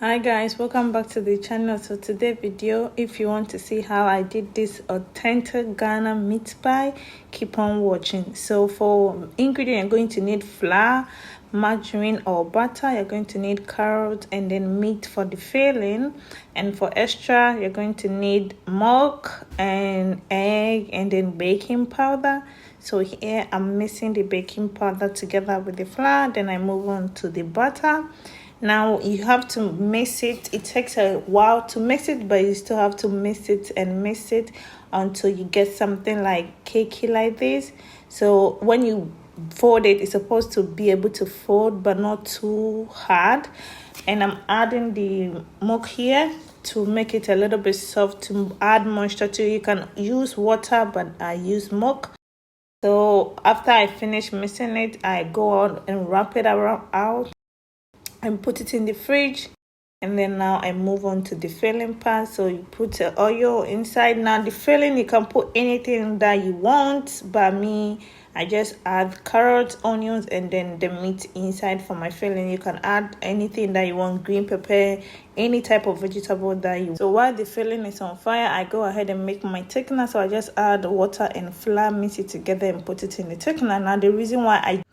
Hi guys, welcome back to the channel. So today video, if you want to see how I did this authentic Ghana meat pie, keep on watching. So for ingredient, you're going to need flour, margarine or butter. You're going to need carrot and then meat for the filling. And for extra, you're going to need milk and egg and then baking powder. So here I'm mixing the baking powder together with the flour. Then I move on to the butter. Now you have to mix it. It takes a while to mix it, but you still have to mix it and mix it until you get something like cakey like this. So when you fold it, it's supposed to be able to fold but not too hard. And I'm adding the milk here to make it a little bit soft, to add moisture to it. You can use water, but I use milk. So after I finish mixing it, I go on and wrap it around out and put it in the fridge. And then now I move on to the filling part. So you put the oil inside. Now the filling, you can put anything that you want, but me, I just add carrots, onions, and then the meat inside for my filling. You can add anything that you want, green pepper, any type of vegetable that you want. So while the filling is on fire, I go ahead and make my thickener. So I just add water and flour, mix it together and put it in the thickener. Now the reason why I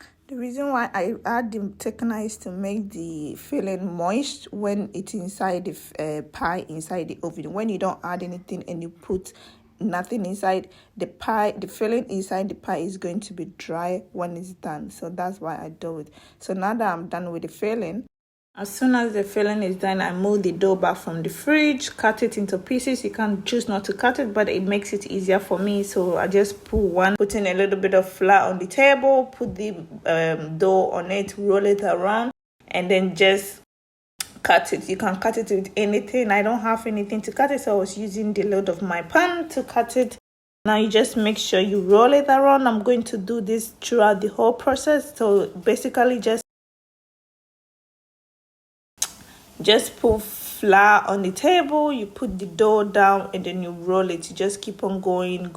add the thickener is to make the filling moist when it's inside the pie inside the oven. When you don't add anything and you put nothing inside the pie, the filling inside the pie is going to be dry when it's done. So that's why I do it. So now that I'm done with the filling, as soon as the filling is done, I move the dough back from the fridge, cut it into pieces. You can choose not to cut it, but it makes it easier for me. So I just put in a little bit of flour on the table, put the dough on it, roll it around, and then just cut it. You can cut it with anything. I don't have anything to cut it, so I was using the lid of my pan to cut it. Now you just make sure you roll it around. I'm going to do this throughout the whole process. So basically just put flour on the table, you put the dough down, and then you roll it. You just keep on going.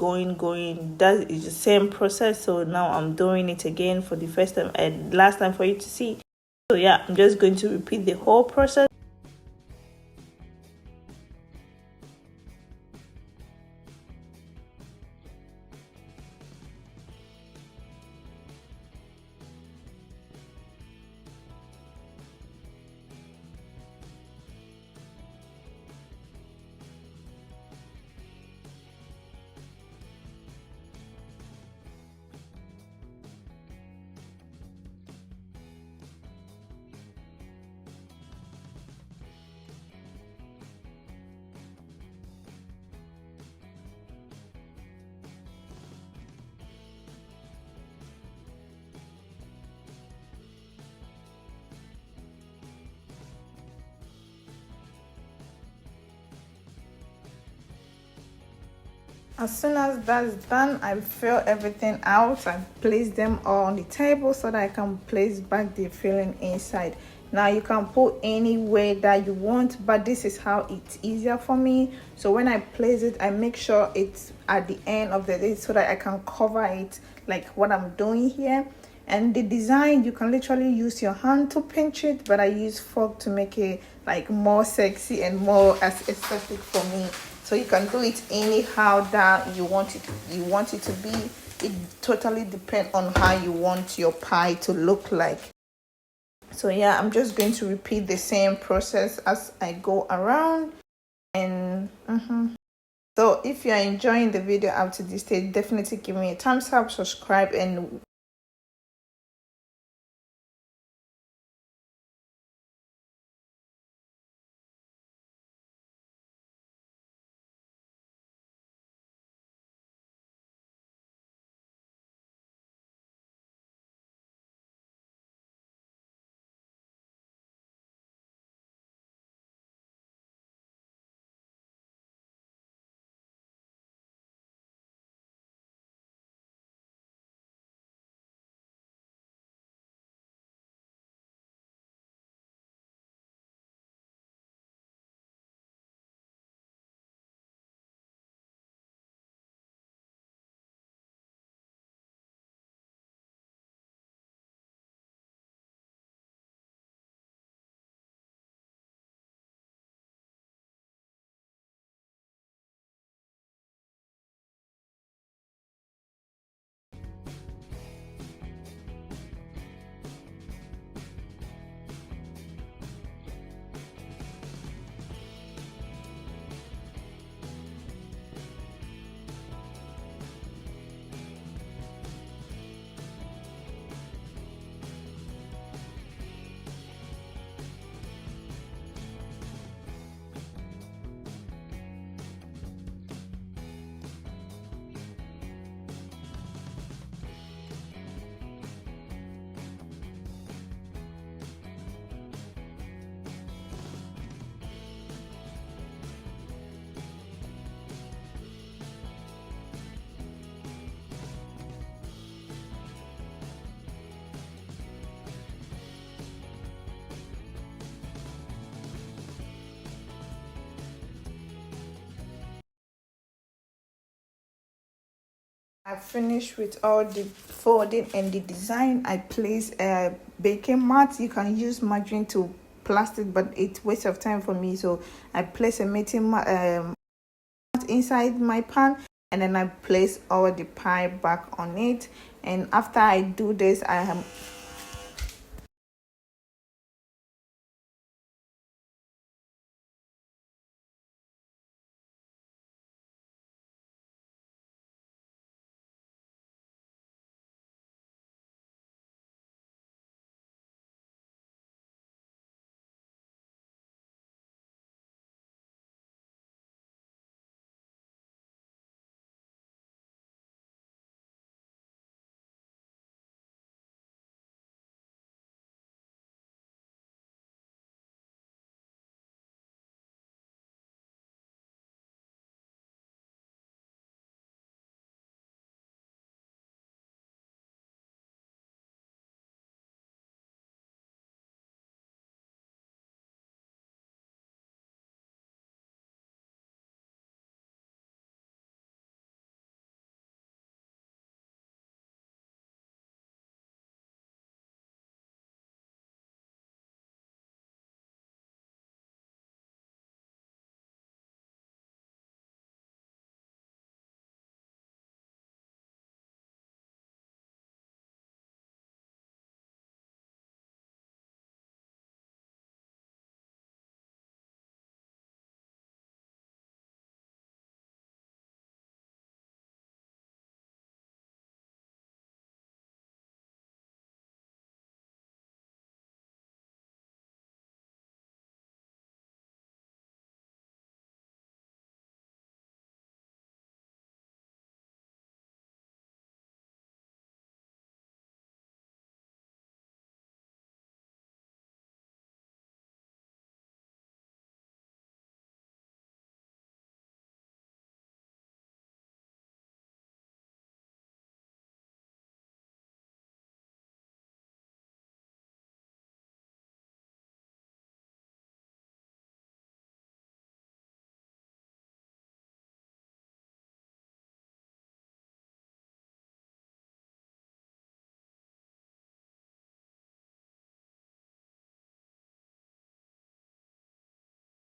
That is the same process. So now I'm doing it again for the first time and last time for you to see. So yeah, I'm just going to repeat the whole process. As soon as that's done, I fill everything out. I place them all on the table so that I can place back the filling inside. Now you can put any way that you want, but this is how it's easier for me. So when I place it, I make sure it's at the end of the day so that I can cover it like what I'm doing here. And the design, you can literally use your hand to pinch it, but I use fork to make it like more sexy and more as aesthetic for me. So you can do it anyhow that you want it to be. It totally depends on how you want your pie to look like. So yeah, I'm just going to repeat the same process as I go around. And so if you're enjoying the video up to this stage, definitely give me a thumbs up, subscribe, and I finished with all the folding and the design. I place a baking mat. You can use margarine to plastic, but it's waste of time for me, so I place a mating mat inside my pan, and then I place all the pie back on it. And after I do this, I am